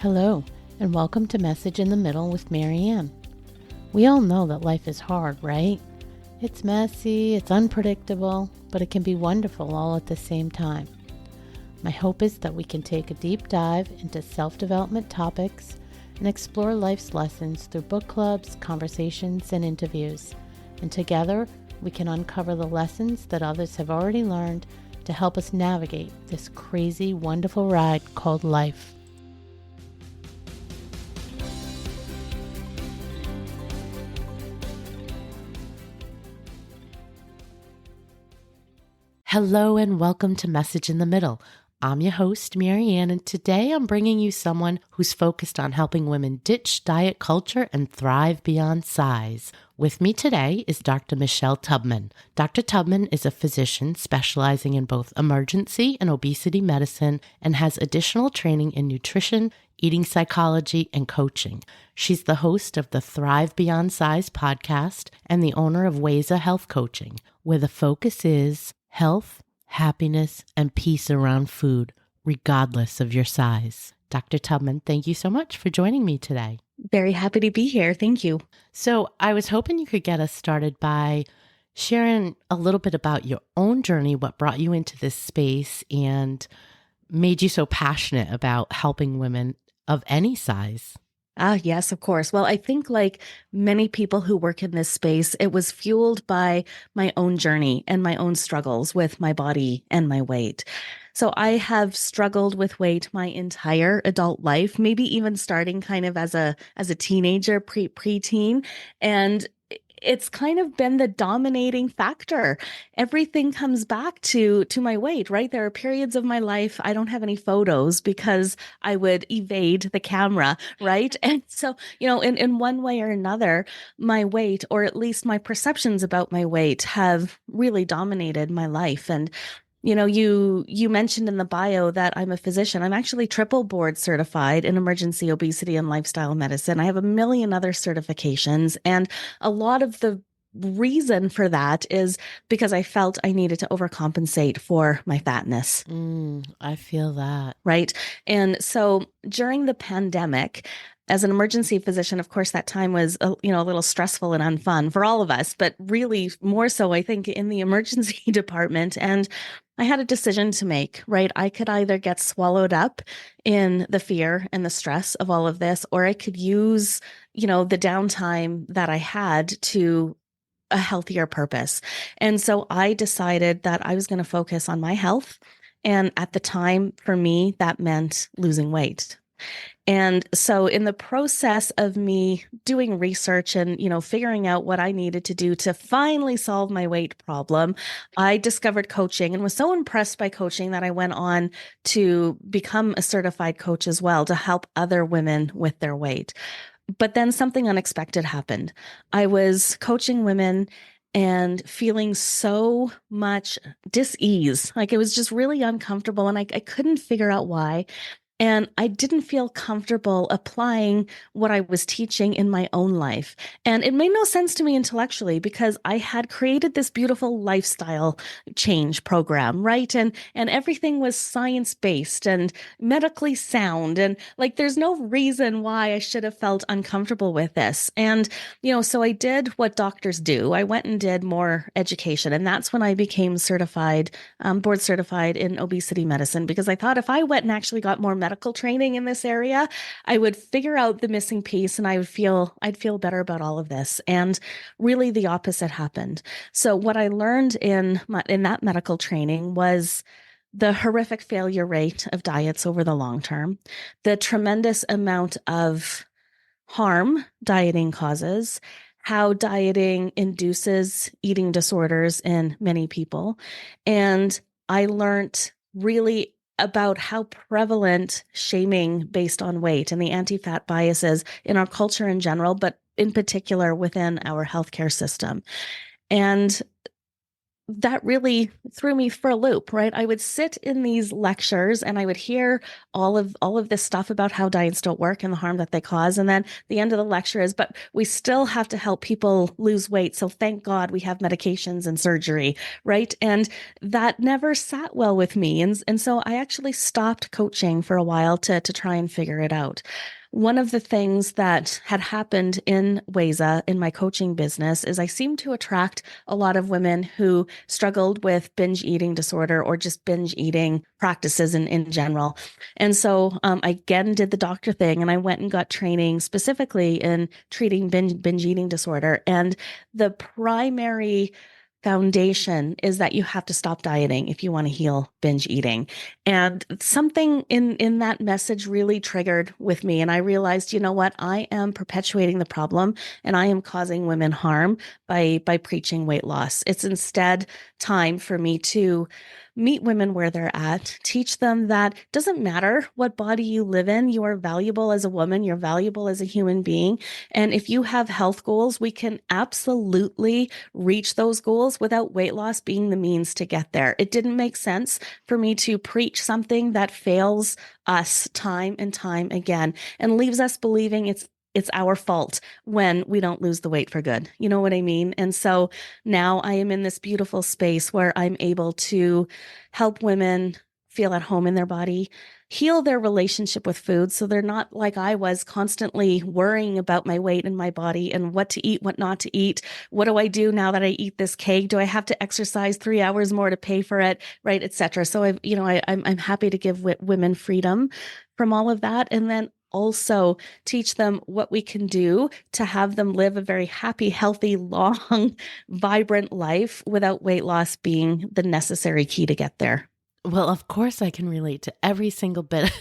Hello, and welcome to Message in the Middle with Marianne. We all know that life is hard, right? It's messy, it's unpredictable, but it can be wonderful all at the same time. My hope is that we can take a deep dive into self-development topics and explore life's lessons through book clubs, conversations, and interviews. And together, we can uncover the lessons that others have already learned to help us navigate this crazy, wonderful ride called life. Hello and welcome to Message in the Middle. I'm your host, Marianne, and today I'm bringing you someone who's focused on helping women ditch diet culture and thrive beyond size. With me today is Dr. Michelle Tubman. Dr. Tubman is a physician specializing in both emergency and obesity medicine and has additional training in nutrition, eating psychology, and coaching. She's the host of the Thrive Beyond Size podcast and the owner of Wayza Health Coaching, where the focus is health, happiness, and peace around food, regardless of your size. Dr. Tubman, thank you so much for joining me today. Very happy to be here. Thank you. So I was hoping you could get us started by sharing a little bit about your own journey, what brought you into this space and made you so passionate about helping women of any size. Yes, of course. Well, I think like many people who work in this space, it was fueled by my own journey and my own struggles with my body and my weight. So I have struggled with weight my entire adult life, maybe even starting kind of as a teenager, preteen. And it's kind of been the dominating factor. Everything comes back to my weight, right? There are periods of my life I don't have any photos because I would evade the camera, right? And so, in one way or another, my weight, or at least my perceptions about my weight, have really dominated my life. And you mentioned in the bio that I'm a physician. I'm actually triple board certified in emergency obesity and lifestyle medicine. I have a million other certifications. And a lot of the reason for that is because I felt I needed to overcompensate for my fatness. I feel that. Right. And so during the pandemic, as an emergency physician, of course, that time was, a little stressful and unfun for all of us, but really more so, I think, in the emergency department. And I had a decision to make, right? I could either get swallowed up in the fear and the stress of all of this, or I could use, the downtime that I had to a healthier purpose. And so I decided that I was going to focus on my health. And at the time, for me, that meant losing weight. And so in the process of me doing research and, figuring out what I needed to do to finally solve my weight problem, I discovered coaching and was so impressed by coaching that I went on to become a certified coach as well to help other women with their weight. But then something unexpected happened. I was coaching women and feeling so much dis-ease. Like it was just really uncomfortable and I couldn't figure out why. And I didn't feel comfortable applying what I was teaching in my own life. And it made no sense to me intellectually because I had created this beautiful lifestyle change program, right? And everything was science-based and medically sound. And like, there's no reason why I should have felt uncomfortable with this. And, so I did what doctors do. I went and did more education. And that's when I became certified, board certified in obesity medicine, because I thought if I went and actually got more medical training in this area, I would figure out the missing piece and I'd feel better about all of this. And really the opposite happened. So what I learned in that medical training was the horrific failure rate of diets over the long term, the tremendous amount of harm dieting causes, how dieting induces eating disorders in many people. And I learned really about how prevalent shaming based on weight and the anti-fat biases in our culture in general, but in particular within our healthcare system. And that really threw me for a loop, right? I would sit in these lectures and I would hear all of this stuff about how diets don't work and the harm that they cause. And then the end of the lecture is, but we still have to help people lose weight. So thank God we have medications and surgery, right? And that never sat well with me. And so I actually stopped coaching for a while to try and figure it out. One of the things that had happened in Wayza in my coaching business is I seemed to attract a lot of women who struggled with binge eating disorder or just binge eating practices in general. And so I again did the doctor thing and I went and got training specifically in treating binge eating disorder. And the primary foundation is that you have to stop dieting if you want to heal binge eating. And something in that message really triggered with me. And I realized, you know what? I am perpetuating the problem and I am causing women harm by preaching weight loss. It's instead time for me to meet women where they're at, teach them that it doesn't matter what body you live in, you are valuable as a woman, you're valuable as a human being. And if you have health goals, we can absolutely reach those goals without weight loss being the means to get there. It didn't make sense for me to preach something that fails us time and time again and leaves us believing it's our fault when we don't lose the weight for good. You know what I mean? And so now I am in this beautiful space where I'm able to help women feel at home in their body, heal their relationship with food. So they're not like I was constantly worrying about my weight and my body and what to eat, what not to eat. What do I do now that I eat this cake? Do I have to exercise 3 hours more to pay for it? Right, etc. So I'm happy to give women freedom from all of that. And then also teach them what we can do to have them live a very happy, healthy, long, vibrant life without weight loss being the necessary key to get there. Well, of course, I can relate to every single bit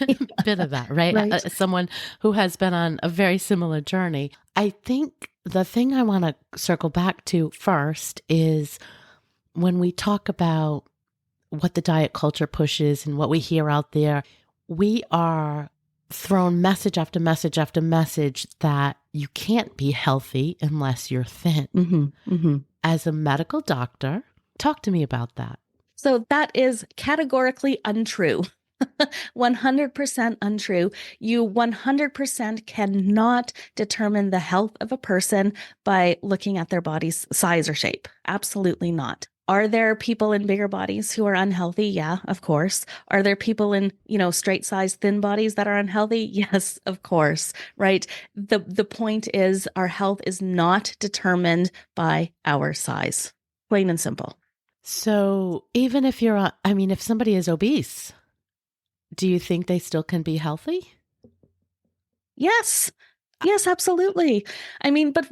bit of that, right? Right. Someone who has been on a very similar journey. I think the thing I want to circle back to first is when we talk about what the diet culture pushes and what we hear out there, we are thrown message after message after message that you can't be healthy unless you're thin. Mm-hmm, mm-hmm. As a medical doctor, talk to me about that. So that is categorically untrue. 100% untrue. You 100% cannot determine the health of a person by looking at their body's size or shape. Absolutely not. Are there people in bigger bodies who are unhealthy? Yeah, of course. Are there people in, straight sized thin bodies that are unhealthy? Yes, of course. Right. The point is our health is not determined by our size. Plain and simple. So even if if somebody is obese, do you think they still can be healthy? Yes. Yes, absolutely. I mean, but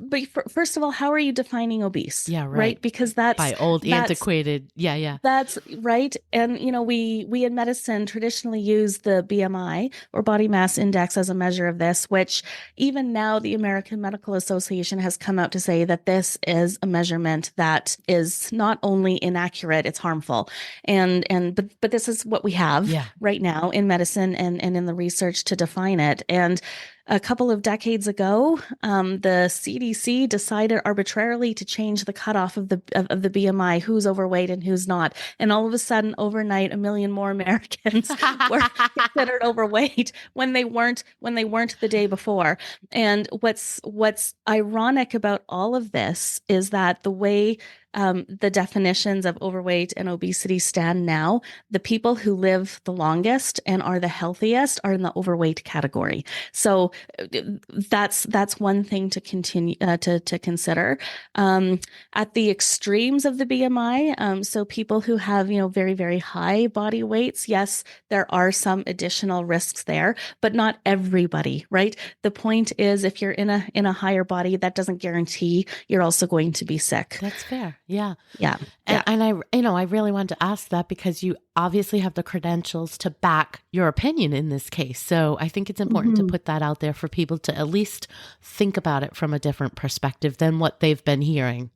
first of all, how are you defining obese? Yeah, right. Because by old antiquated. Yeah. That's right. And we in medicine traditionally use the BMI or body mass index as a measure of this, which even now the American Medical Association has come out to say that this is a measurement that is not only inaccurate, it's harmful. But this is what we have right now in medicine and in the research to define it. And a couple of decades ago, the CDC decided arbitrarily to change the cutoff of the BMI, who's overweight and who's not. And all of a sudden, overnight, a million more Americans were considered overweight when they weren't the day before. And what's ironic about all of this is that the way the definitions of overweight and obesity stand now, the people who live the longest and are the healthiest are in the overweight category. So that's one thing to continue to consider. At the extremes of the BMI, so people who have very, very high body weights, yes, there are some additional risks there, but not everybody, right? The point is, if you're in a higher body, that doesn't guarantee you're also going to be sick. That's fair. Yeah. Yeah. And I really wanted to ask that because you obviously have the credentials to back your opinion in this case. So I think it's important to put that out there for people to at least think about it from a different perspective than what they've been hearing.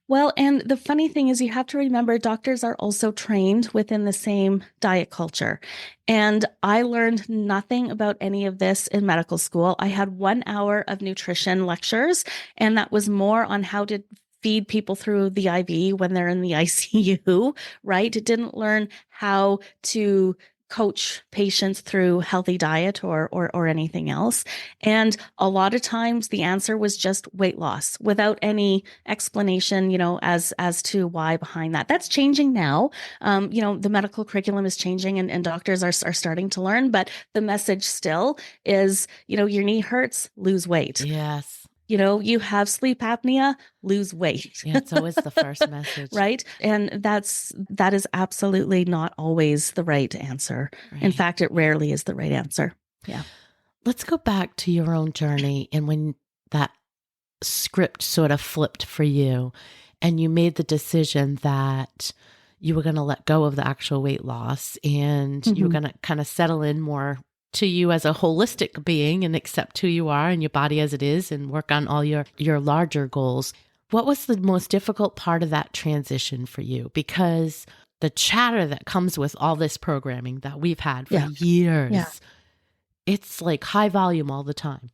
Well, and the funny thing is you have to remember doctors are also trained within the same diet culture. And I learned nothing about any of this in medical school. I had 1 hour of nutrition lectures, and that was more on how to feed people through the IV when they're in the ICU, right? Didn't learn how to coach patients through healthy diet or anything else. And a lot of times the answer was just weight loss without any explanation, as to why behind that. That's changing now. The medical curriculum is changing and doctors are starting to learn, but the message still is, your knee hurts, lose weight. Yes. You have sleep apnea, lose weight. Yeah, it's always the first message. Right. And that is absolutely not always the right answer. Right. In fact, it rarely is the right answer. Yeah. Let's go back to your own journey and when that script sort of flipped for you and you made the decision that you were going to let go of the actual weight loss and you were going to kind of settle in more to you as a holistic being and accept who you are and your body as it is and work on all your larger goals. What was the most difficult part of that transition for you? Because the chatter that comes with all this programming that we've had for years, it's like high volume all the time.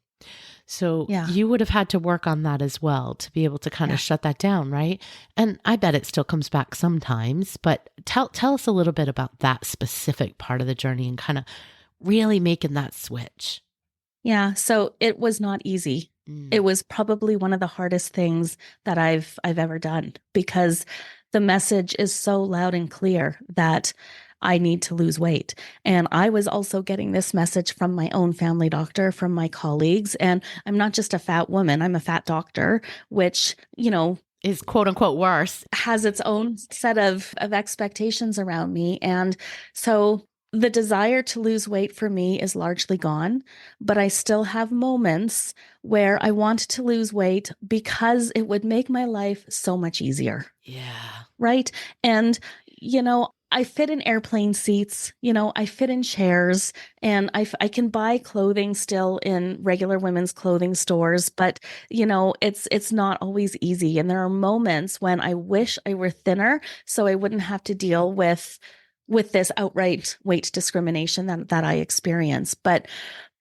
So you would have had to work on that as well to be able to kind of shut that down, right? And I bet it still comes back sometimes, but tell us a little bit about that specific part of the journey and kind of really making that switch. Yeah. So it was not easy. It was probably one of the hardest things that I've ever done because the message is so loud and clear that I need to lose weight. And I was also getting this message from my own family doctor, from my colleagues. And I'm not just a fat woman, I'm a fat doctor, which, is quote unquote worse. Has its own set of expectations around me. And so the desire to lose weight for me is largely gone, but I still have moments where I want to lose weight because it would make my life so much easier. Yeah. Right. And, I fit in airplane seats, I fit in chairs and I can buy clothing still in regular women's clothing stores, but it's not always easy. And there are moments when I wish I were thinner so I wouldn't have to deal with this outright weight discrimination that I experience. But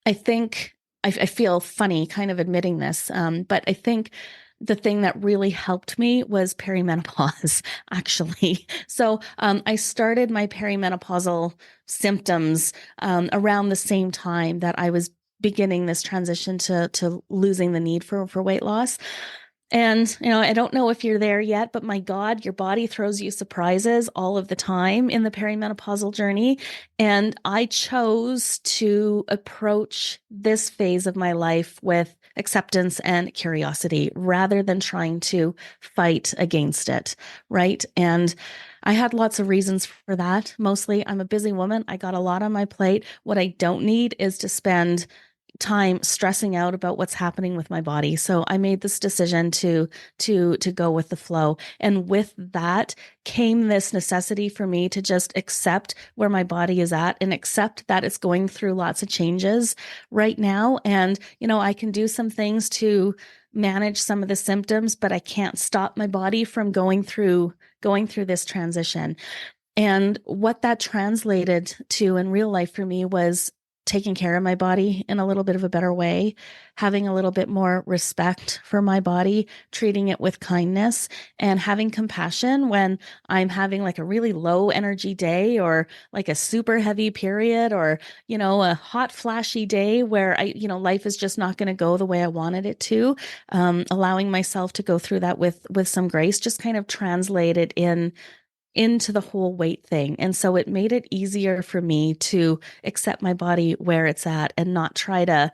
I think I feel funny kind of admitting this, but I think the thing that really helped me was perimenopause, actually. So I started my perimenopausal symptoms around the same time that I was beginning this transition to losing the need for weight loss. And, I don't know if you're there yet, but my God, your body throws you surprises all of the time in the perimenopausal journey. And I chose to approach this phase of my life with acceptance and curiosity rather than trying to fight against it. Right. And I had lots of reasons for that. Mostly, I'm a busy woman. I got a lot on my plate. What I don't need is to spend time stressing out about what's happening with my body. So I made this decision to go with the flow. And with that came this necessity for me to just accept where my body is at and accept that it's going through lots of changes right now. And, I can do some things to manage some of the symptoms, but I can't stop my body from going through this transition. And what that translated to in real life for me was taking care of my body in a little bit of a better way, having a little bit more respect for my body, treating it with kindness, and having compassion when I'm having like a really low energy day or like a super heavy period or, a hot flashy day where life is just not going to go the way I wanted it to. Allowing myself to go through that with some grace, just kind of translated into the whole weight thing. And so it made it easier for me to accept my body where it's at and not try to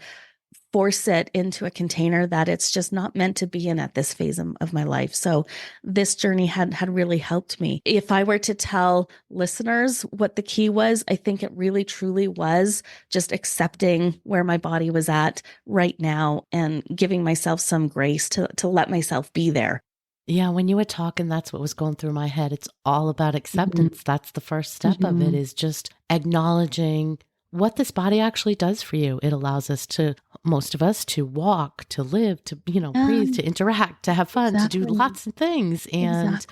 force it into a container that it's just not meant to be in at this phase of my life. So this journey had really helped me. If I were to tell listeners what the key was, I think it really truly was just accepting where my body was at right now and giving myself some grace to let myself be there. Yeah, when you were talking, that's what was going through my head. It's all about acceptance. That's the first step of it, is just acknowledging what this body actually does for you. It allows us to, most of us, to walk, to live, to, breathe, to interact, to have fun, to do lots of things. And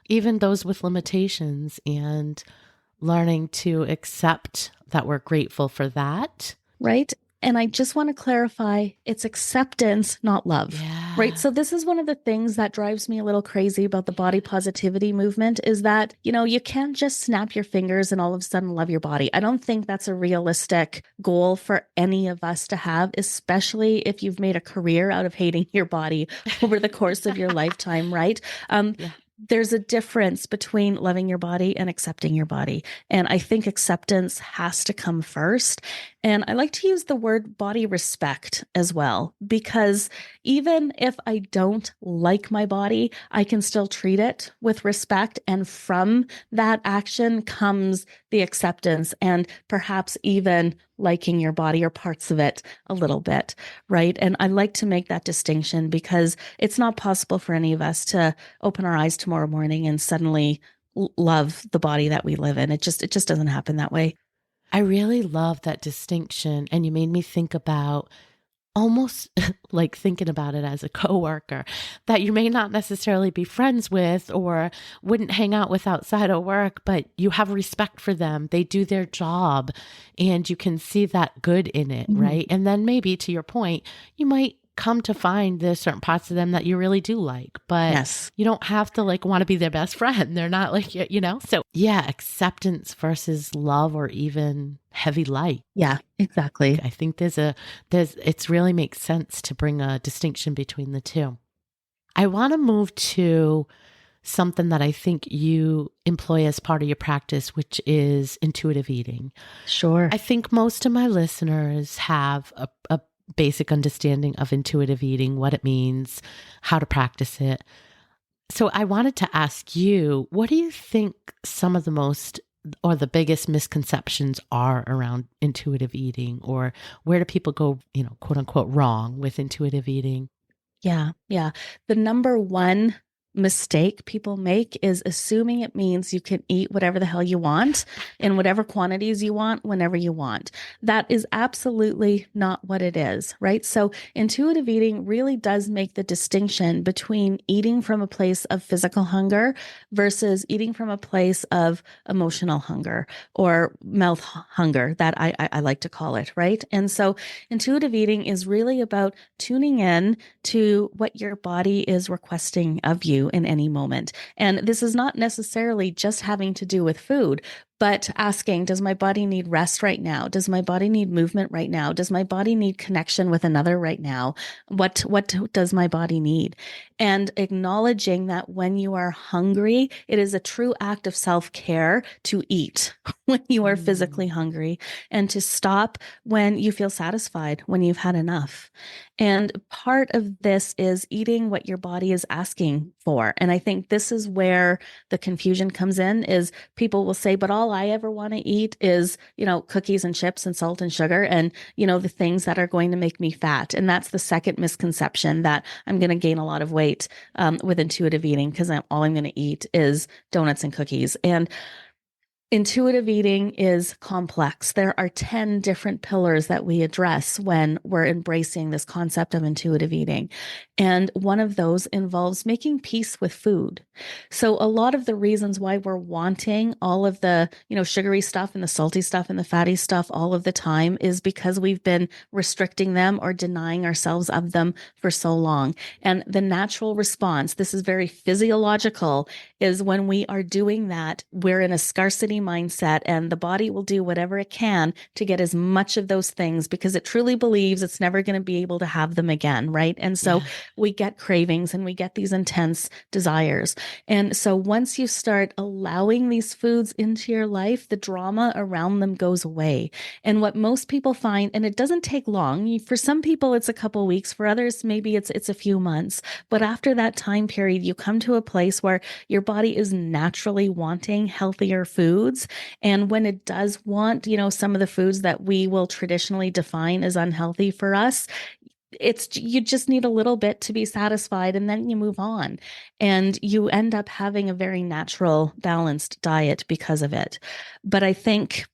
even those with limitations, and learning to accept that we're grateful for that. Right. And I just want to clarify, it's acceptance, not love. Right. Yeah. So this is one of the things that drives me a little crazy about the body positivity movement is that, you can't just snap your fingers and all of a sudden love your body. I don't think that's a realistic goal for any of us to have, especially if you've made a career out of hating your body over the course of your lifetime, right? Um, Yeah. there's a difference between loving your body and accepting your body. And I think acceptance has to come first. And I like to use the word body respect as well, because even if I don't like my body, I can still treat it with respect. And from that action comes the acceptance and perhaps even liking your body or parts of it a little bit, right? And I like to make that distinction because it's not possible for any of us to open our eyes tomorrow morning and suddenly love the body that we live in. It just doesn't happen that way. I really love that distinction. And you made me think about almost like thinking about it as a coworker that you may not necessarily be friends with or wouldn't hang out with outside of work, but you have respect for them. They do their job and you can see that good in it, Mhm. right? And then maybe to your point, you might come to find there's certain parts of them that you really do like, but Yes. you don't have to like want to be their best friend. They're not like, you know? So yeah, acceptance versus love or even heavy light. Yeah, exactly. I think it's really makes sense to bring a distinction between the two. I want to move to something that I think you employ as part of your practice, which is intuitive eating. Sure. I think most of my listeners have a basic understanding of intuitive eating, what it means, how to practice it. So I wanted to ask you, what do you think some of the most or the biggest misconceptions are around intuitive eating, or where do people go, quote unquote, wrong with intuitive eating? Yeah, yeah. The number one mistake people make is assuming it means you can eat whatever the hell you want in whatever quantities you want whenever you want. That is absolutely not what it is, right? So, intuitive eating really does make the distinction between eating from a place of physical hunger versus eating from a place of emotional hunger or mouth hunger, that I like to call it, right? And so, intuitive eating is really about tuning in to what your body is requesting of you in any moment. And this is not necessarily just having to do with food, but asking, does my body need rest right now? Does my body need movement right now? Does my body need connection with another right now? What does my body need? And acknowledging that when you are hungry, it is a true act of self-care to eat when you are physically Mm, hungry and to stop when you feel satisfied, when you've had enough. And part of this is eating what your body is asking for. And I think this is where the confusion comes in is people will say, but all I ever want to eat is, cookies and chips and salt and sugar and, the things that are going to make me fat. And that's the second misconception that I'm going to gain a lot of weight with intuitive eating because all I'm going to eat is donuts and cookies. And intuitive eating is complex. There are 10 different pillars that we address when we're embracing this concept of intuitive eating. And one of those involves making peace with food. So a lot of the reasons why we're wanting all of the, sugary stuff and the salty stuff and the fatty stuff all of the time is because we've been restricting them or denying ourselves of them for so long. And the natural response, this is very physiological, is when we are doing that, we're in a scarcity mindset and the body will do whatever it can to get as much of those things because it truly believes it's never going to be able to have them again, right? And so yeah. we get cravings and we get these intense desires. And so once you start allowing these foods into your life, the drama around them goes away. And what most people find, and it doesn't take long, for some people it's a couple weeks, for others maybe it's a few months, but after that time period, you come to a place where your body is naturally wanting healthier foods. And when it does want, some of the foods that we will traditionally define as unhealthy for us, you just need a little bit to be satisfied and then you move on. And you end up having a very natural, balanced diet because of it. But I think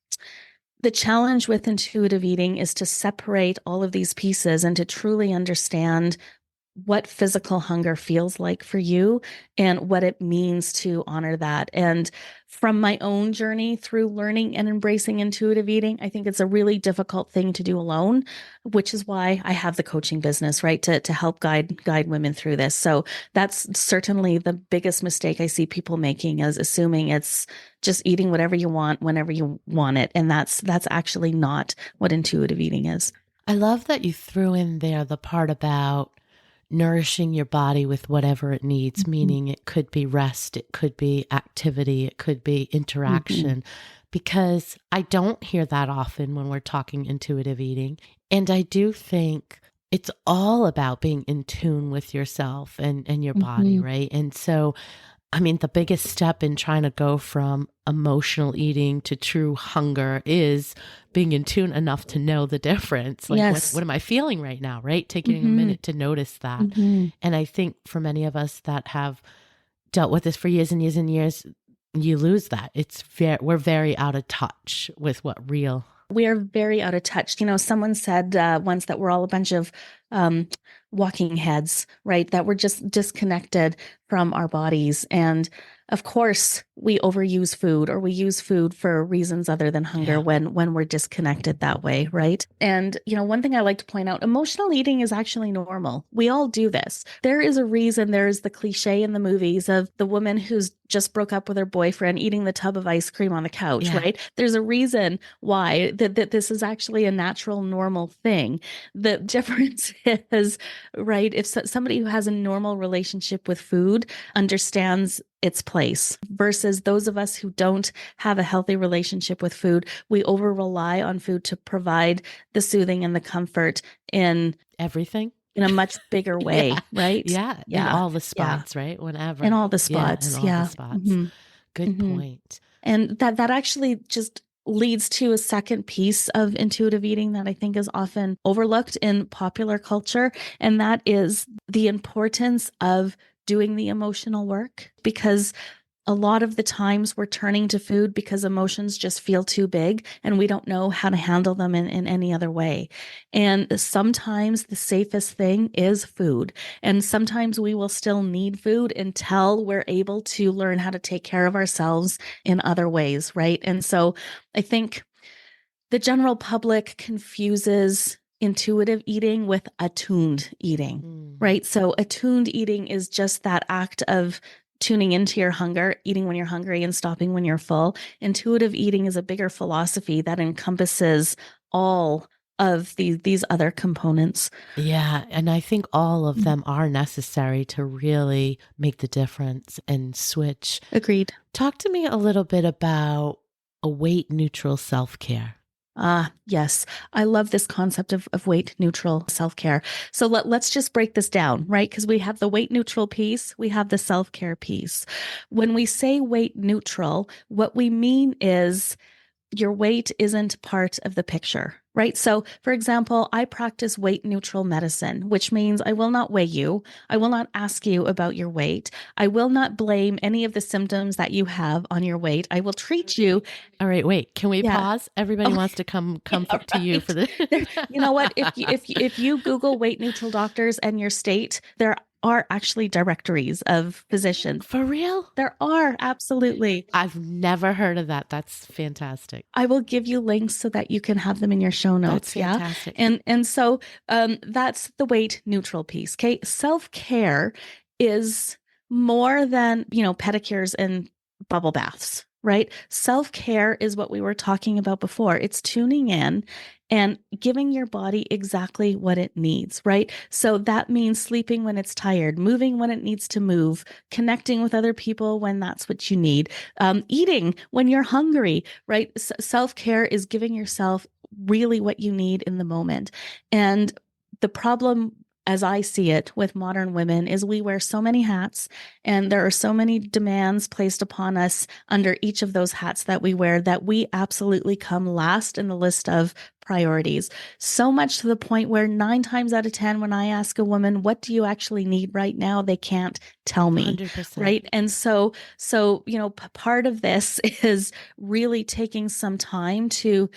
the challenge with intuitive eating is to separate all of these pieces and to truly understand what physical hunger feels like for you and what it means to honor that. And from my own journey through learning and embracing intuitive eating, I think it's a really difficult thing to do alone, which is why I have the coaching business, right? To help guide women through this. So that's certainly the biggest mistake I see people making, is assuming it's just eating whatever you want whenever you want it. And that's actually not what intuitive eating is. I love that you threw in there the part about nourishing your body with whatever it needs, Mhm. meaning it could be rest, it could be activity, it could be Mhm. interaction, because I don't hear that often when we're talking intuitive eating. And I do think it's all about being in tune with yourself and your body, Mhm. right? And so I mean, the biggest step in trying to go from emotional eating to true hunger is being in tune enough to know the difference. Like, Yes. what am I feeling right now, right? Taking a Mhm. minute to notice that. Mhm. And I think for many of us that have dealt with this for years and years and years, you lose that. We're very out of touch with what real. We are very out of touch. Someone said once that we're all a bunch of um, walking heads, right? That we're just disconnected from our bodies. And of course, we overuse food, or we use food for reasons other than hunger Yeah. when we're disconnected that way, right? And one thing I like to point out, emotional eating is actually normal. We all do this. There is a reason. There's the cliche in the movies of the woman who's just broke up with her boyfriend eating the tub of ice cream on the couch, Yeah. right? There's a reason why that this is actually a natural, normal thing. The difference is, right, if somebody who has a normal relationship with food understands its place, versus those of us who don't have a healthy relationship with food, we over rely on food to provide the soothing and the comfort in Everything. a much bigger Yeah. way, right? Yeah. In Yeah. all the Yeah. spots, right? In Whenever. all the Yeah. In spots. all the Yeah. spots. Hmm. Good Hmm. point. And that actually just leads to a second piece of intuitive eating that I think is often overlooked in popular culture. And that is the importance of doing the emotional work, because a lot of the times we're turning to food because emotions just feel too big and we don't know how to handle them in any other way. And sometimes the safest thing is food. And sometimes we will still need food until we're able to learn how to take care of ourselves in other ways, right? And so I think the general public confuses intuitive eating with attuned eating, Mm. right? So, attuned eating is just that act of tuning into your hunger, eating when you're hungry and stopping when you're full. Intuitive eating is a bigger philosophy that encompasses all of these other components. Yeah, and I think all of them are necessary to really make the difference and switch. Agreed. Talk to me a little bit about a weight neutral self care. Ah, yes. I love this concept of weight neutral self care. So let's just break this down, right? Because we have the weight neutral piece, we have the self care piece. When we say weight neutral, what we mean is your weight isn't part of the picture, right? So, for example, I practice weight neutral medicine, which means I will not weigh you. I will not ask you about your weight. I will not blame any of the symptoms that you have on your weight. I will treat you. All right, wait, can we Yeah. pause? Everybody Oh, wants to come yeah, to you for right. the There, you know what? If you Google weight neutral doctors and your state, there are actually directories of physicians. For real? There are, absolutely. I've never heard of that. That's fantastic. I will give you links so that you can have them in your show That's notes. Yeah. fantastic. And so that's the weight neutral piece. Okay. Self-care is more than, pedicures and bubble baths, right? Self-care is what we were talking about before. It's tuning in and giving your body exactly what it needs, right? So that means sleeping when it's tired, moving when it needs to move, connecting with other people when that's what you need, eating when you're hungry, right? Self care is giving yourself really what you need in the moment. And the problem, as I see it with modern women, is we wear so many hats and there are so many demands placed upon us under each of those hats that we wear that we absolutely come last in the list of priorities. So much to the point where 9 times out of 10, when I ask a woman, what do you actually need right now? They can't tell me. 100%. Right. And so, part of this is really taking some time to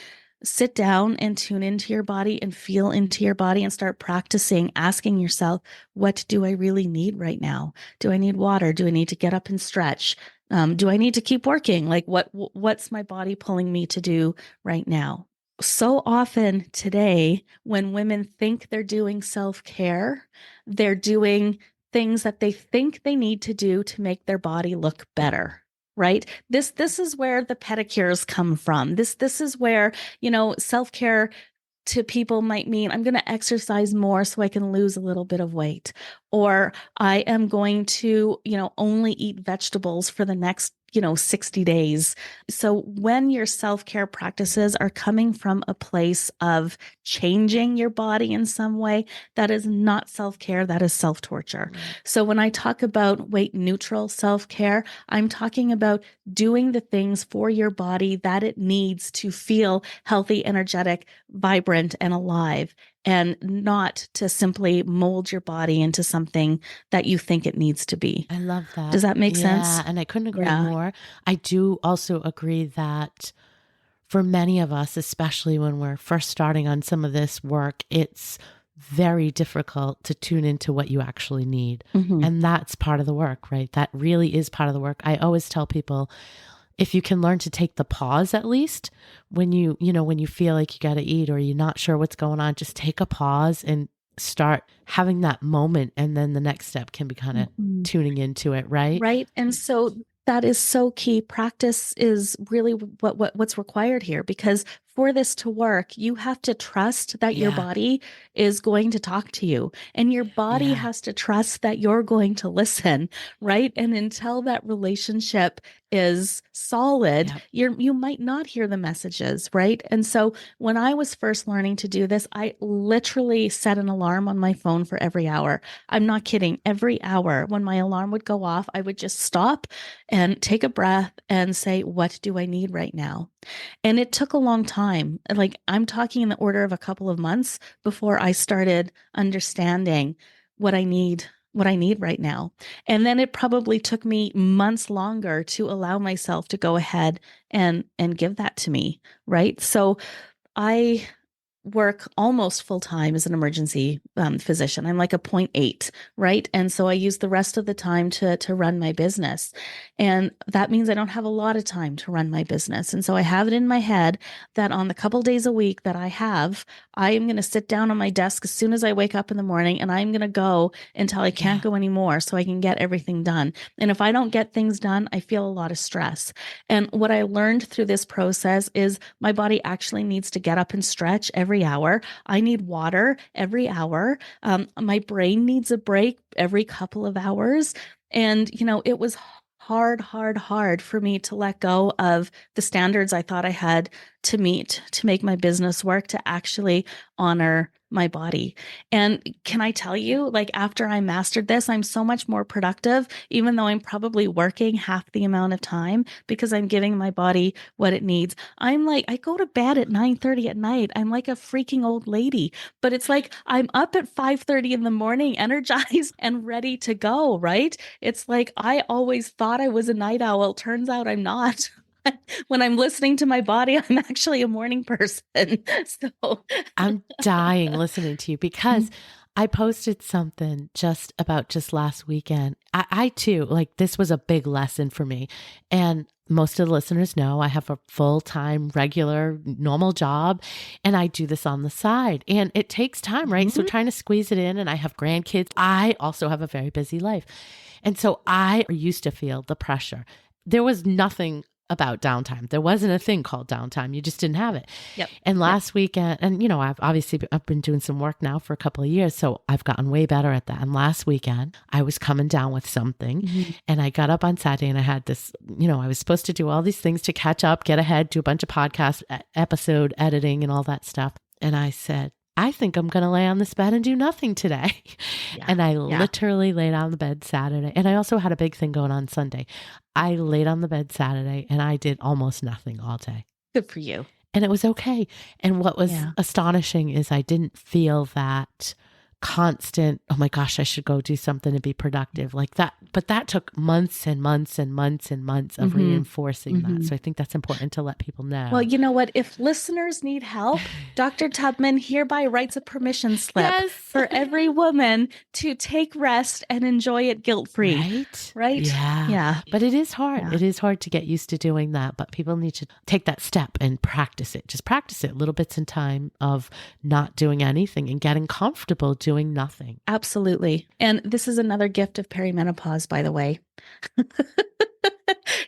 sit down and tune into your body and feel into your body and start practicing asking yourself, what do I really need right now? Do I need water? Do I need to get up and stretch? Do I need to keep working? Like what's my body pulling me to do right now? So often today, when women think they're doing self-care, they're doing things that they think they need to do to make their body look better. Right? This is where the pedicures come from. This is where, self-care to people might mean I'm going to exercise more so I can lose a little bit of weight, or I am going to, only eat vegetables for the next 60 days. So when your self-care practices are coming from a place of changing your body in some way, that is not self-care, that is self-torture. Right. So when I talk about weight neutral self-care, I'm talking about doing the things for your body that it needs to feel healthy, energetic, vibrant, and alive, and not to simply mold your body into something that you think it needs to be. I love that. Does that make sense? Yeah, and I couldn't agree more. I do also agree that for many of us, especially when we're first starting on some of this work, it's very difficult to tune into what you actually need. Mm-hmm. And that's part of the work, right? That really is part of the work. I always tell people, if you can learn to take the pause, at least when when you feel like you got to eat or you're not sure what's going on, just take a pause and start having that moment. And then the next step can be kind of tuning into it. Right. Right. And so that is so key. Practice is really what's required here, because for this to work, you have to trust that your body is going to talk to you, and your body has to trust that you're going to listen, right? And until that relationship is solid, you might not hear the messages, right? And so when I was first learning to do this, I literally set an alarm on my phone for every hour. I'm not kidding. Every hour when my alarm would go off, I would just stop and take a breath and say, what do I need right now? And it took a long time. Like, I'm talking in the order of a couple of months before I started understanding what I need right now. And then it probably took me months longer to allow myself to go ahead and give that to me, right? So I work almost full time as an emergency physician. I'm like a 0.8, right? And so I use the rest of the time to run my business. And that means I don't have a lot of time to run my business. And so I have it in my head that on the couple days a week that I have, I am going to sit down on my desk as soon as I wake up in the morning, and I'm going to go until I can't go anymore so I can get everything done. And if I don't get things done, I feel a lot of stress. And what I learned through this process is my body actually needs to get up and stretch every hour. I need water every hour. My brain needs a break every couple of hours. And, it was hard for me to let go of the standards I thought I had to meet to make my business work, to actually honor my body. And can I tell you, like, after I mastered this, I'm so much more productive, even though I'm probably working half the amount of time, because I'm giving my body what it needs. I'm like, I go to bed at 9:30 at night. I'm like a freaking old lady, but it's like I'm up at 5:30 in the morning, energized and ready to go, right? It's like I always thought I was a night owl. Turns out I'm not. When I'm listening to my body, I'm actually a morning person. So I'm dying listening to you, because I posted something just last weekend. I too, like, this was a big lesson for me. And most of the listeners know I have a full-time, regular, normal job, and I do this on the side. And it takes time, right? So trying to squeeze it in, and I have grandkids. I also have a very busy life. And so I used to feel the pressure. There was nothing about downtime. There wasn't a thing called downtime. You just didn't have it. Yep. And last weekend, and I've been doing some work now for a couple of years, so I've gotten way better at that. And last weekend, I was coming down with something, and I got up on Saturday, and I had this, I was supposed to do all these things to catch up, get ahead, do a bunch of podcast episode editing and all that stuff. And I said, I think I'm going to lay on this bed and do nothing today. And I literally laid on the bed Saturday. And I also had a big thing going on Sunday. I laid on the bed Saturday and I did almost nothing all day. Good for you. And it was okay. And what was astonishing is I didn't feel that constant, oh my gosh, I should go do something to be productive like that. But that took months and months and months and months of reinforcing that. So I think that's important to let people know. Well, you know what? If listeners need help, Dr. Tubman hereby writes a permission slip for every woman to take rest and enjoy it guilt-free. Right? Yeah. But it is hard. Yeah. It is hard to get used to doing that, but people need to take that step and practice it. Just practice it, little bits in time of not doing anything and getting comfortable doing nothing. Absolutely. And this is another gift of perimenopause, by the way.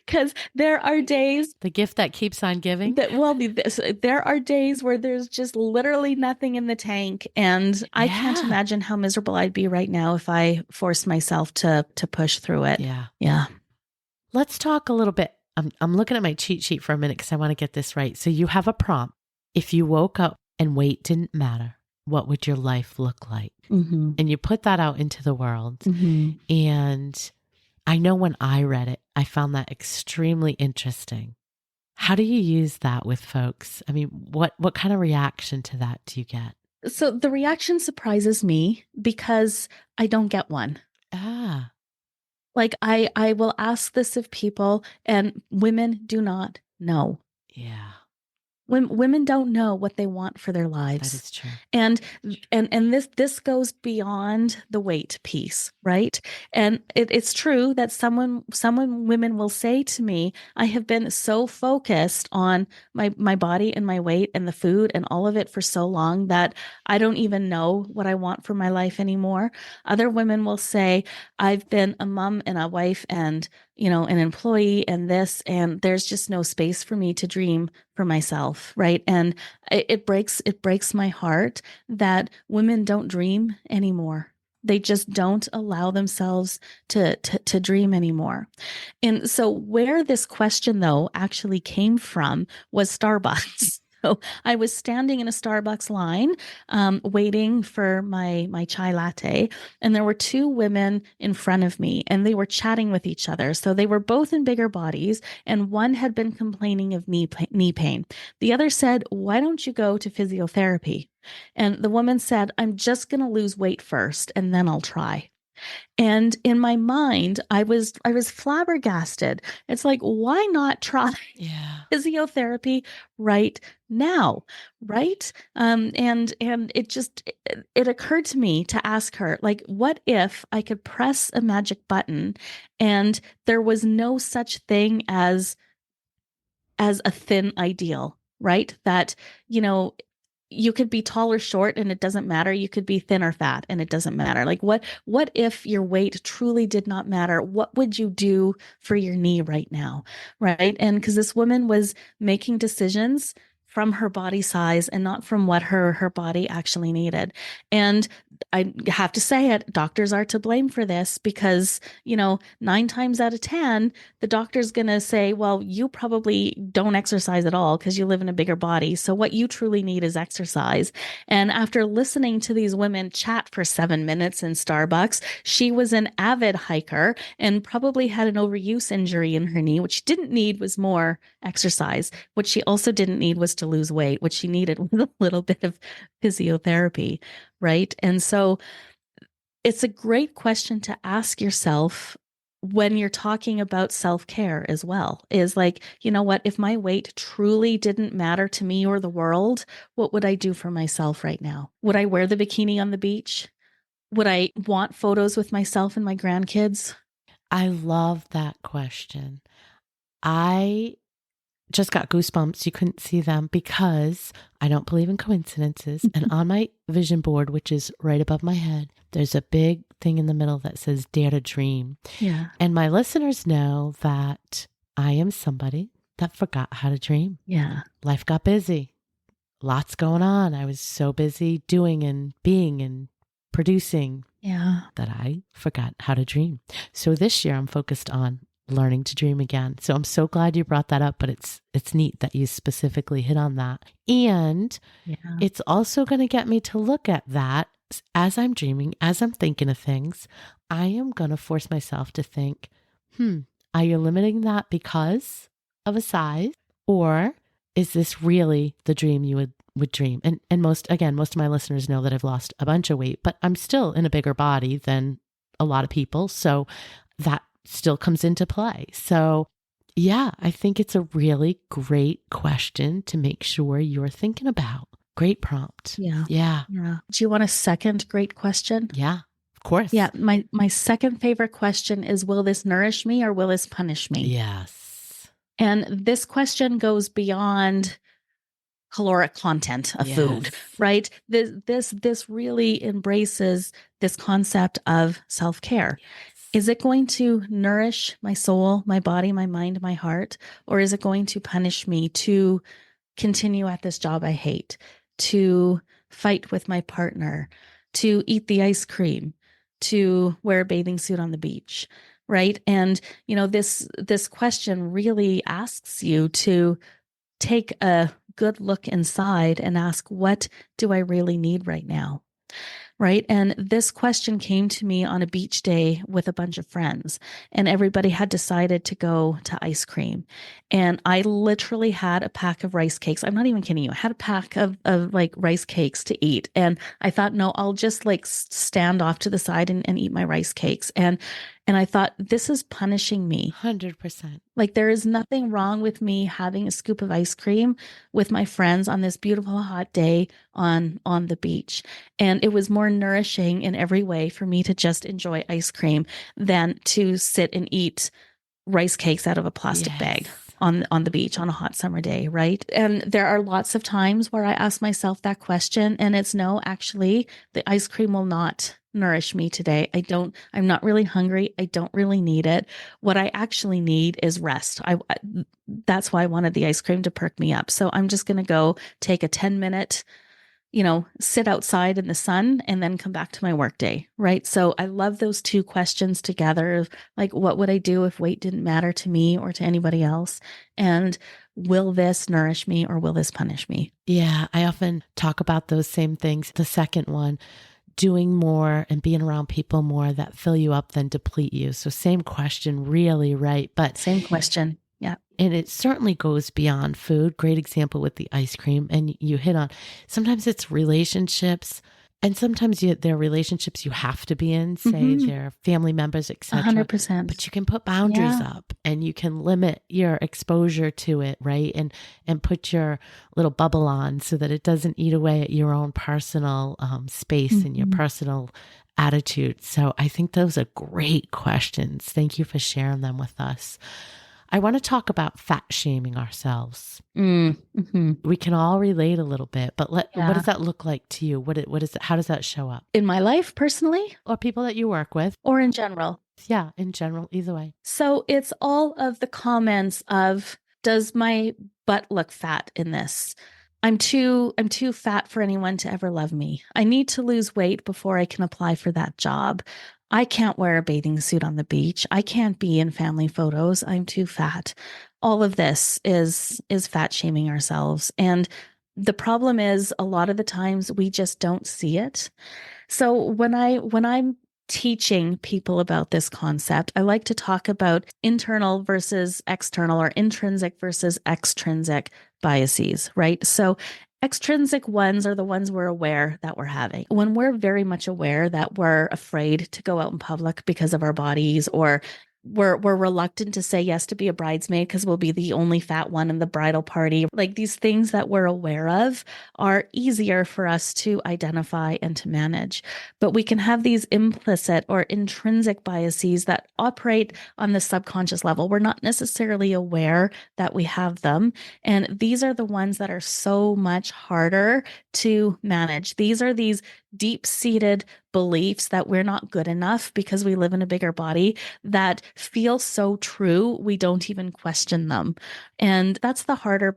Because there are days... The gift that keeps on giving? There are days where there's just literally nothing in the tank. And I can't imagine how miserable I'd be right now if I forced myself to push through it. Yeah. Let's talk a little bit. I'm looking at my cheat sheet for a minute because I want to get this right. So you have a prompt. If you woke up and weight didn't matter, what would your life look like? And you put that out into the world. And I know when I read it, I found that extremely interesting. How do you use that with folks? I mean, what kind of reaction to that do you get? So the reaction surprises me because I don't get one. Like I will ask this of people, and women do not know. Yeah. Women don't know what they want for their lives. That is true. And this goes beyond the weight piece, right? And it's true that some women will say to me, I have been so focused on my body and my weight and the food and all of it for so long that I don't even know what I want for my life anymore. Other women will say, I've been a mom and a wife and, you know, an employee and this, and there's just no space for me to dream for myself, right? And it breaks my heart that women don't dream anymore. They just don't allow themselves to dream anymore. And so where this question though actually came from was Starbucks. So I was standing in a Starbucks line, waiting for my chai latte, and there were two women in front of me, and they were chatting with each other. So they were both in bigger bodies, and one had been complaining of knee pain. The other said, "Why don't you go to physiotherapy?" And the woman said, "I'm just going to lose weight first, and then I'll try." And in my mind, I was flabbergasted. It's like, why not try physiotherapy right now, right? And it occurred to me to ask her, like, what if I could press a magic button and there was no such thing as a thin ideal, right? That, you know, you could be tall or short and it doesn't matter. You could be thin or fat and it doesn't matter. Like what if your weight truly did not matter? What would you do for your knee right now? Right. And because this woman was making decisions from her body size and not from what her body actually needed. And I have to say it, doctors are to blame for this because, you know, 9 times out of 10, the doctor's going to say, well, you probably don't exercise at all because you live in a bigger body. So what you truly need is exercise. And after listening to these women chat for 7 minutes in Starbucks, she was an avid hiker and probably had an overuse injury in her knee. What she didn't need was more exercise. What she also didn't need was to lose weight. What she needed was a little bit of physiotherapy, right? And so it's a great question to ask yourself when you're talking about self-care as well, is like, you know what, if my weight truly didn't matter to me or the world, what would I do for myself right now? Would I wear the bikini on the beach? Would I want photos with myself and my grandkids? I love that question. I just got goosebumps. You couldn't see them because I don't believe in coincidences. And on my vision board, which is right above my head, there's a big thing in the middle that says Dare to Dream. Yeah. And my listeners know that I am somebody that forgot how to dream. Yeah. Life got busy. Lots going on. I was so busy doing and being and producing that I forgot how to dream. So this year I'm focused on learning to dream again. So I'm so glad you brought that up, but it's neat that you specifically hit on that. And it's also going to get me to look at that as I'm dreaming, as I'm thinking of things. I am going to force myself to think, are you limiting that because of a size? Or is this really the dream you would dream. And most of my listeners know that I've lost a bunch of weight, but I'm still in a bigger body than a lot of people. So that still comes into play. So yeah, I think it's a really great question to make sure you're thinking about. Great prompt. Yeah. Yeah. Yeah. Do you want a second great question? Yeah, of course. Yeah. My second favorite question is, will this nourish me or will this punish me? Yes. And this question goes beyond caloric content of food, right? This really embraces this concept of self-care. Is it going to nourish my soul, my body, my mind, my heart, or is it going to punish me to continue at this job I hate, to fight with my partner, to eat the ice cream, to wear a bathing suit on the beach, right? And this question really asks you to take a good look inside and ask, what do I really need right now? Right. And this question came to me on a beach day with a bunch of friends, and everybody had decided to go to ice cream. And I literally had a pack of rice cakes. I'm not even kidding you. I had a pack of like rice cakes to eat. And I thought, no, I'll just like stand off to the side and eat my rice cakes. And I thought, this is punishing me. 100%. Like, there is nothing wrong with me having a scoop of ice cream with my friends on this beautiful hot day on the beach. And it was more nourishing in every way for me to just enjoy ice cream than to sit and eat rice cakes out of a plastic bag on the beach on a hot summer day, right? And there are lots of times where I ask myself that question, and it's no, actually, the ice cream will not nourish me today. I'm not really hungry. I don't really need it. What I actually need is rest. That's why I wanted the ice cream, to perk me up. So I'm just going to go take a 10-minute, sit outside in the sun and then come back to my workday, right? So I love those two questions together of like, what would I do if weight didn't matter to me or to anybody else? And will this nourish me or will this punish me? Yeah, I often talk about those same things. The second one, doing more and being around people more that fill you up than deplete you. So same question, really, right? But same question. Yeah. And it certainly goes beyond food. Great example with the ice cream. And you hit on, sometimes it's relationships, and sometimes they're relationships you have to be in, say they're family members, etc. 100%. But you can put boundaries up and you can limit your exposure to it, right? And put your little bubble on so that it doesn't eat away at your own personal space and your personal attitude. So I think those are great questions. Thank you for sharing them with us. I want to talk about fat shaming ourselves. We can all relate a little bit, but what does that look like to you? What is it? How does that show up? In my life personally? Or people that you work with? Or in general? Yeah, in general, either way. So it's all of the comments of, does my butt look fat in this? I'm too fat for anyone to ever love me. I need to lose weight before I can apply for that job. I can't wear a bathing suit on the beach. I can't be in family photos. I'm too fat. All of this is fat shaming ourselves. And the problem is, a lot of the times we just don't see it. So when I'm teaching people about this concept, I like to talk about internal versus external, or intrinsic versus extrinsic biases, right? So extrinsic ones are the ones we're aware that we're having. When we're very much aware that we're afraid to go out in public because of our bodies, or we're reluctant to say yes to be a bridesmaid because we'll be the only fat one in the bridal party. Like, these things that we're aware of are easier for us to identify and to manage. But we can have these implicit or intrinsic biases that operate on the subconscious level. We're not necessarily aware that we have them. And these are the ones that are so much harder to manage. These are these deep-seated beliefs that we're not good enough because we live in a bigger body that feel so true, we don't even question them. And that's the harder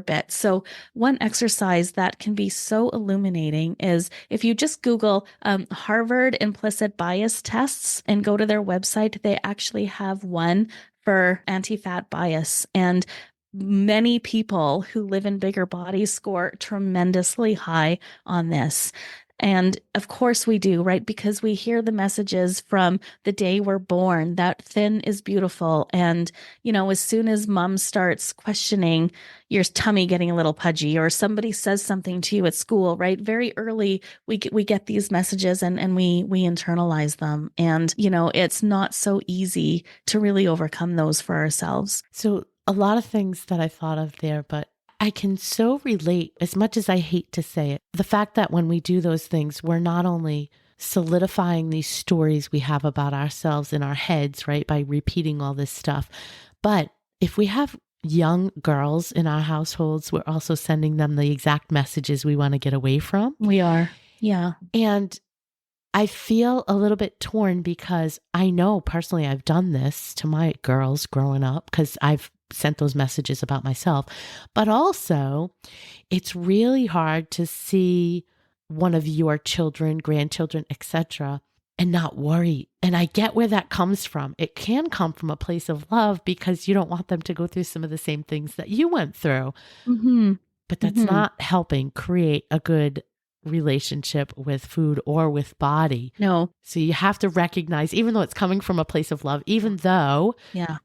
bit. So one exercise that can be so illuminating is if you just Google Harvard implicit bias tests and go to their website, they actually have one for anti-fat bias. And many people who live in bigger bodies score tremendously high on this. And of course we do, right? Because we hear the messages from the day we're born that thin is beautiful. And, as soon as mom starts questioning your tummy getting a little pudgy, or somebody says something to you at school, right? Very early, we get these messages, and we internalize them. And, it's not so easy to really overcome those for ourselves. So a lot of things that I thought of there, but I can so relate, as much as I hate to say it, the fact that when we do those things, we're not only solidifying these stories we have about ourselves in our heads, right, by repeating all this stuff, but if we have young girls in our households, we're also sending them the exact messages we want to get away from. We are. Yeah. And I feel a little bit torn because I know personally I've done this to my girls growing up because I've sent those messages about myself. But also, it's really hard to see one of your children, grandchildren, etc., and not worry. And I get where that comes from. It can come from a place of love because you don't want them to go through some of the same things that you went through. Mm-hmm. But that's not helping create a good relationship with food or with body. No. So you have to recognize, even though it's coming from a place of love, even though, yeah,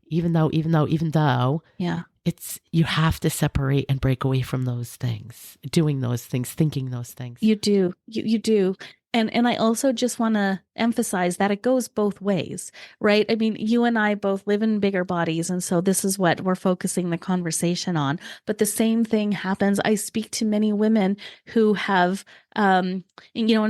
it's, you have to separate and break away from those things, doing those things, thinking those things. You do. You do. And I also just want to emphasize that it goes both ways, right? I mean, you and I both live in bigger bodies. And so this is what we're focusing the conversation on. But the same thing happens. I speak to many women who have, in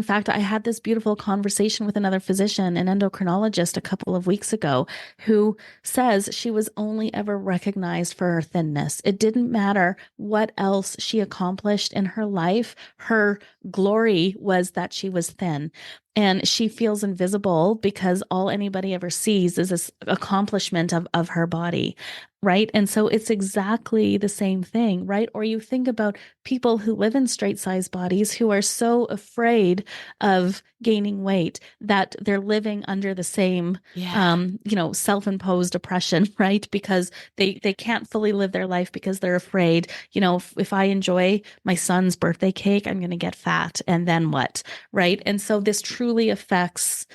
fact, I had this beautiful conversation with another physician, an endocrinologist, a couple of weeks ago, who says she was only ever recognized for her thinness. It didn't matter what else she accomplished in her life. Her glory was that she was thin. And she feels invisible because all anybody ever sees is this accomplishment of her body, right? And so it's exactly the same thing, right? Or you think about people who live in straight-sized bodies who are so afraid of gaining weight that they're living under the same, self-imposed oppression, right? Because they can't fully live their life because they're afraid, if I enjoy my son's birthday cake, I'm going to get fat. And then what? Right. And so this truly affects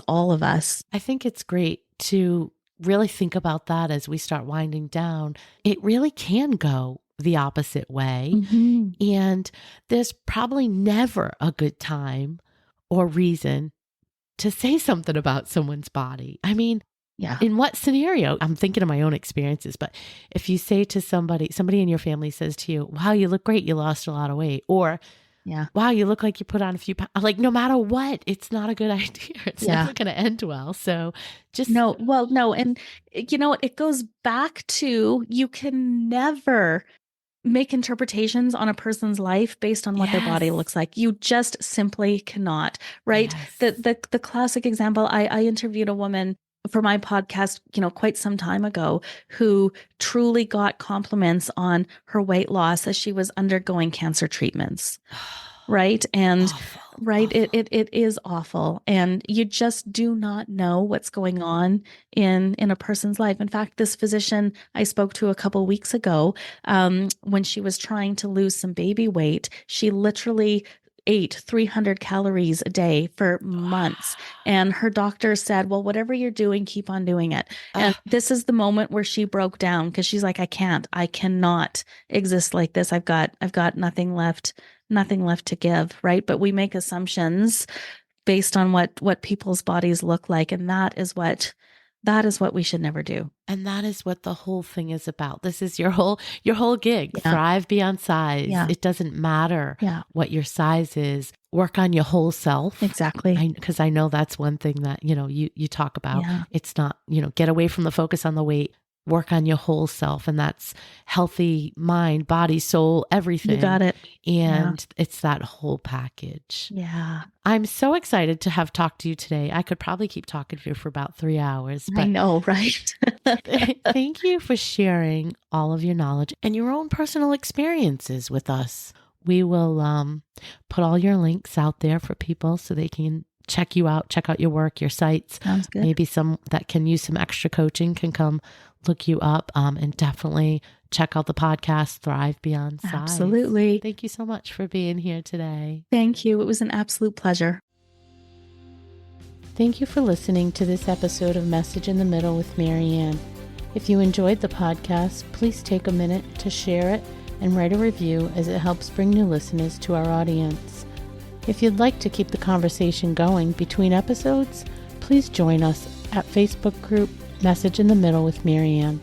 all of us. I think it's great to really think about that as we start winding down. It really can go the opposite way. Mm-hmm. And there's probably never a good time or reason to say something about someone's body. I mean, in what scenario? I'm thinking of my own experiences, but if you say to somebody in your family says to you, wow, you look great, you lost a lot of weight, or wow, you look like you put on a few pounds. Like, no matter what, it's not a good idea. It's never going to end well. So just no. And it goes back to, you can never make interpretations on a person's life based on what their body looks like. You just simply cannot, right? Yes. The classic example, I interviewed a woman for my podcast, quite some time ago, who truly got compliments on her weight loss as she was undergoing cancer treatments. Right. And awful. It is awful. And you just do not know what's going on in a person's life. In fact, this physician I spoke to a couple weeks ago, when she was trying to lose some baby weight, she literally ate 300 calories a day for months. And her doctor said, well, whatever you're doing, keep on doing it. And this is the moment where she broke down, because she's like, I cannot exist like this. I've got nothing left to give. Right. But we make assumptions based on what people's bodies look like. And that is what we should never do. And that is what the whole thing is about. This is your whole gig. Thrive beyond size. It doesn't matter what your size is. Work on your whole self. Exactly. Because I know that's one thing that, you talk about. It's not, get away from the focus on the weight. Work on your whole self. And that's healthy mind, body, soul, everything. You got it. And it's that whole package. Yeah. I'm so excited to have talked to you today. I could probably keep talking to you for about 3 hours. But I know, right? thank you for sharing all of your knowledge and your own personal experiences with us. We will put all your links out there for people so they can check you out, check out your work, your sites. Sounds good. Maybe some that can use some extra coaching can come look you up, and definitely check out the podcast, Thrive Beyond Size. Absolutely. Thank you so much for being here today. Thank you. It was an absolute pleasure. Thank you for listening to this episode of Message in the Middle with Marianne. If you enjoyed the podcast, please take a minute to share it and write a review, as it helps bring new listeners to our audience. If you'd like to keep the conversation going between episodes, please join us at Facebook group Message in the Middle with Marianne.